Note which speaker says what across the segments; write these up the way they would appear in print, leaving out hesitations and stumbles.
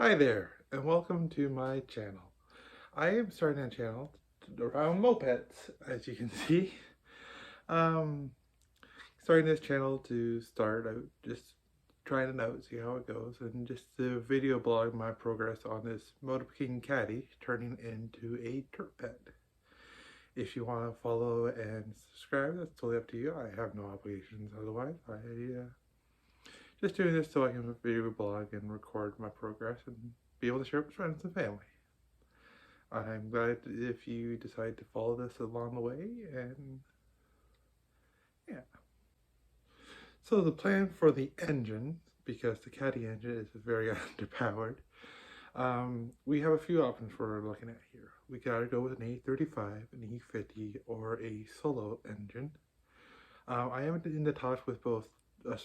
Speaker 1: Hi there, and welcome to my channel. I am starting a channel around mopeds, as you can see. Um, Starting this channel to start out, just trying it out, see how it goes, and just to video blog my progress on this Moped King Caddy turning into a Dirtped. If you want to follow and subscribe, that's totally up to you. I have no obligations otherwise. Just doing this so I can video blog and record my progress and be able to share it with friends and family. I'm glad if you decide to follow this along the way, and yeah. So the plan for the engine, because the Caddy engine is very underpowered, we have a few options we're looking at here. We gotta go with an A35, an E50, or a solo engine. I am in the talks with both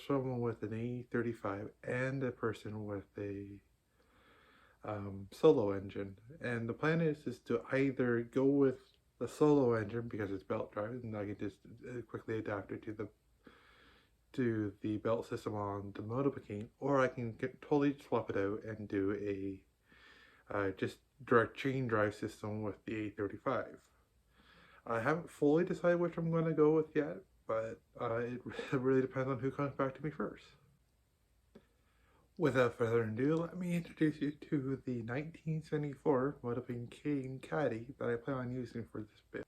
Speaker 1: someone with an A35 and a person with a solo engine, and the plan is to either go with the solo engine because it's belt drive and I can just quickly adapt it to the belt system on the Moped, or I can totally swap it out and do a just direct chain drive system with the A35. I haven't fully decided which I'm going to go with yet, but it really depends on who comes back to me first. Without further ado, let me introduce you to the 1974 Moped King Caddy that I plan on using for this build.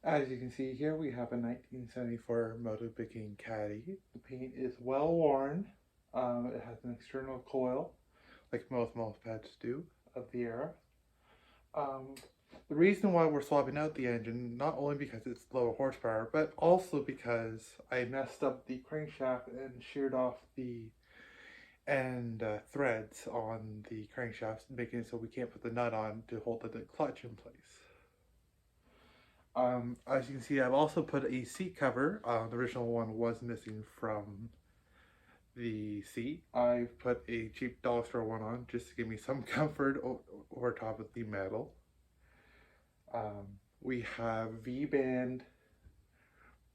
Speaker 1: As you can see here, we have a 1974 Moped King Caddy. The paint is well worn. It has an external coil, like most mopeds do of the era. The reason why we're swapping out the engine, not only because it's lower horsepower, but also because I messed up the crankshaft and sheared off the threads on the crankshaft, making it so we can't put the nut on to hold the clutch in place. As you can see, I've also put a seat cover. The original one was missing from the seat. I've put a cheap dollar store one on just to give me some comfort over top of the metal. We have V-band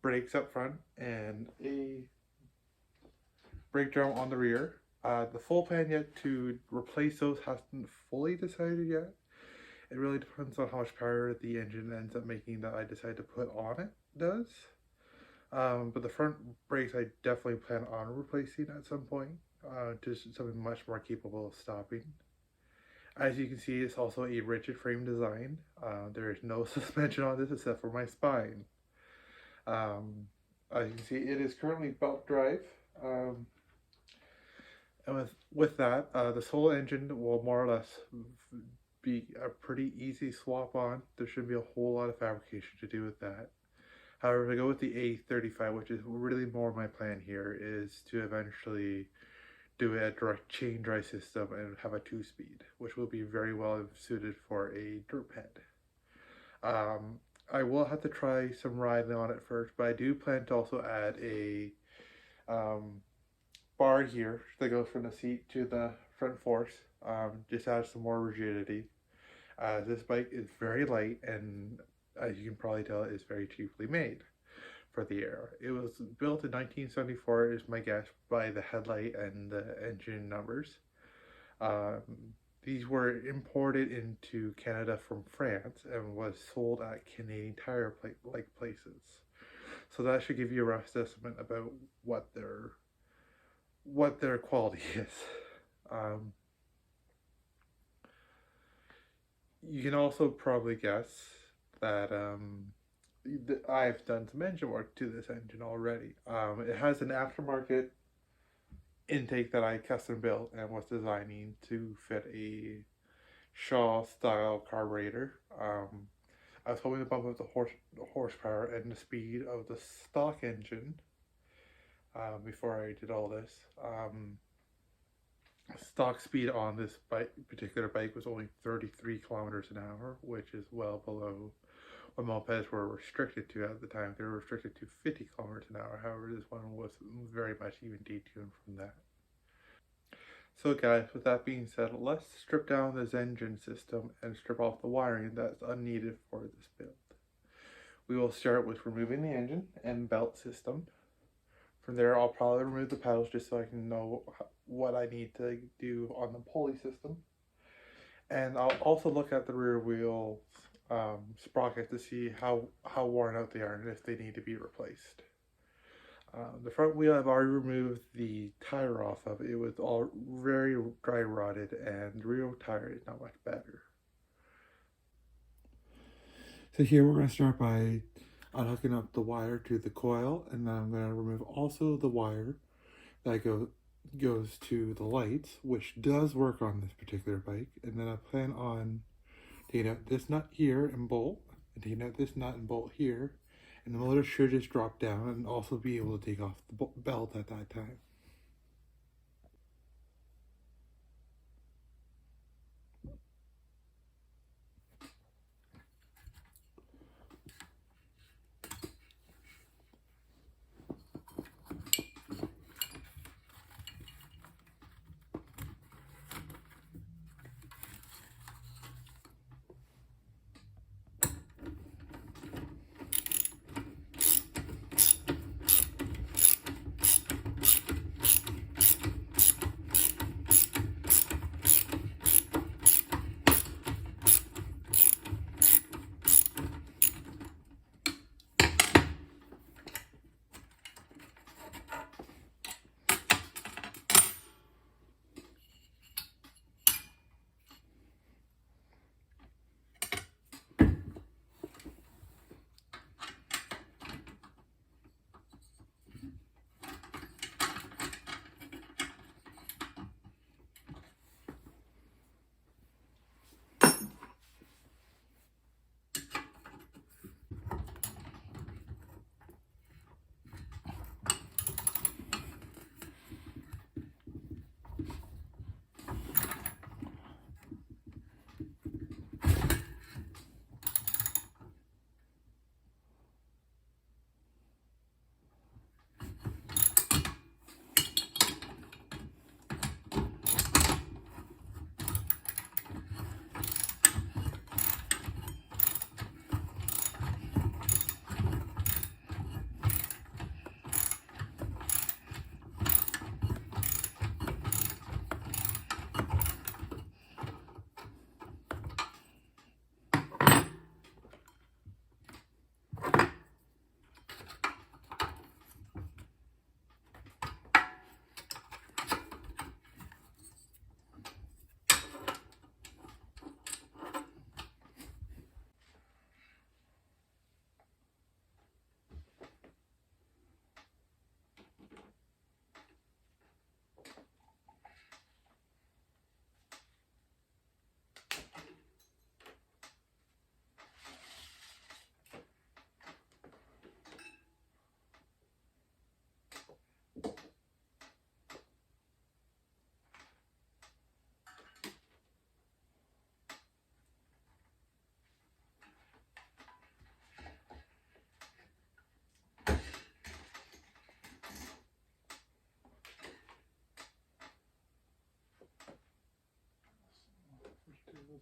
Speaker 1: brakes up front and a brake drum on the rear. The full plan yet to replace those hasn't fully decided yet. It really depends on how much power the engine ends up making that I decide to put on it does. But the front brakes I definitely plan on replacing at some point, just something much more capable of stopping. As you can see, it's also a rigid frame design. There is no suspension on this except for my spine. As you can see, it is currently belt drive. And with that, the solo engine will more or less be a pretty easy swap on. There shouldn't be a whole lot of fabrication to do with that. However, if I go with the A35, which is really more my plan here, is to eventually do a direct chain drive system and have a 2-speed, which will be very well suited for a Dirtped. I will have to try some riding on it first, but I do plan to also add a bar here that goes from the seat to the front forks. Just add some more rigidity. This bike is very light and, as you can probably tell, is very cheaply made for the era. It was built in 1974, is my guess, by the headlight and the engine numbers. These were imported into Canada from France and was sold at Canadian Tire like places. So that should give you a rough estimate about what their quality is. You can also probably guess that I've done some engine work to this engine already. It has an aftermarket intake that I custom built and was designing to fit a Shaw style carburetor. I was hoping to bump up the horsepower and the speed of the stock engine before I did all this. Stock speed on this particular bike was only 33 kilometers an hour, which is well below what mopeds were restricted to at the time. They were restricted to 50 kilometers an hour. However, this one was very much even detuned from that. So guys, with that being said, let's strip down this engine system and strip off the wiring that's unneeded for this build. We will start with removing the engine and belt system. From there, I'll probably remove the pedals just so I can know what I need to do on the pulley system. And I'll also look at the rear wheel sprocket to see how worn out they are and if they need to be replaced. The front wheel I've already removed the tire off of. It was all very dry rotted, and the rear tire is not much better. So here we're going to start by unhooking up the wire to the coil, and then I'm going to remove also the wire that goes to the lights, which does work on this particular bike. And then I plan on taking out this nut here and bolt, and taking out this nut and bolt here, and the motor should just drop down and also be able to take off the belt at that time.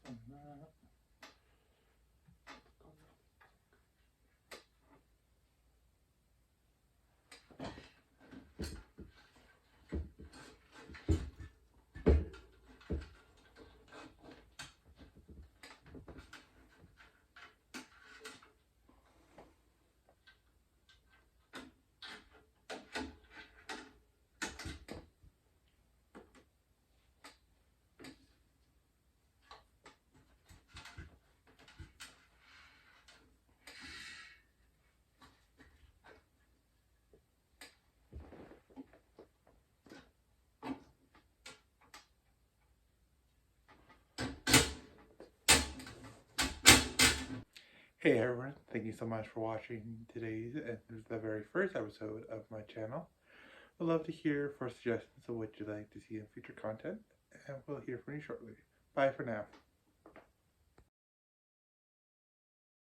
Speaker 1: On that. Hey everyone, thank you so much for watching today's and the very first episode of my channel. I'd love to hear for suggestions of what you'd like to see in future content, and we'll hear from you shortly. Bye for now.